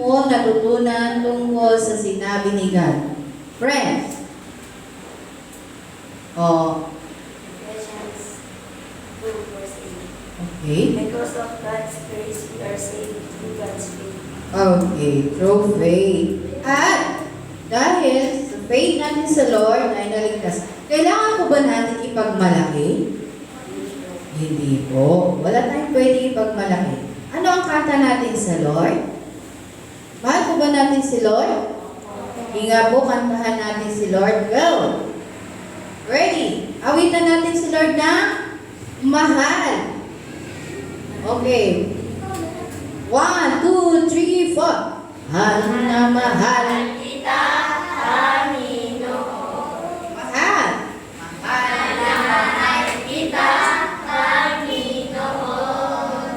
mo natutunan tungkol sa sinabi ni God? Friends. Oh, Ephesians 2 verse 8. okay. Because of God's grace, we are saved through God's faith. Okay, through faith. At dahil sa faith natin sa Lord ay naligtas, kailangan po ba natin ipagmalaki? Hindi po. Wala tayong pwede ipagmalaki. Ano ang kanta natin sa Lord? Mahal po ba natin si Lord? Hinga po, kantahan natin si Lord. Go! Ready? Awitan natin si Lord na mahal. Okay. 1, 2, 3, 4. Mahal na mahal. Kita, Panginoon. Mahal. Mahal na mahal kita, Panginoon.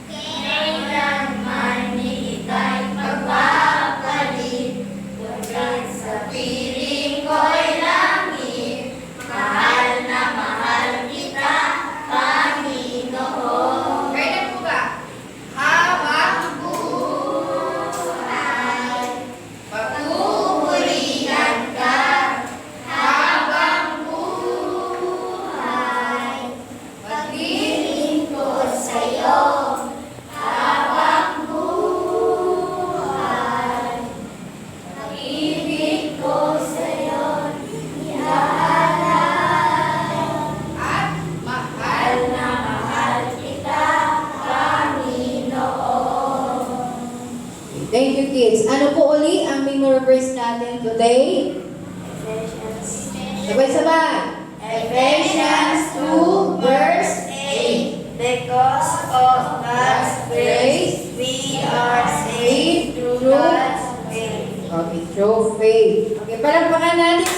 Kailanman ni ika'y magpapalit. Hanggang sa piling ko'y langit. Mahal na mahal kita, Panginoon. Ready po ba? Habang Pagpupurihan ka habang buhay. Paglilingkod sa'yo habang buhay. Pag-ibig ko sa'yo iaalay. at mahal. Mahal na mahal kita, Panginoon. Thank you, kids. Ano po uli ang memory verse natin today? Sabay-sabay. Ephesians 2 verse 8. Because of God's grace, we are saved through God's faith. Okay, through faith. Okay, palakpakan natin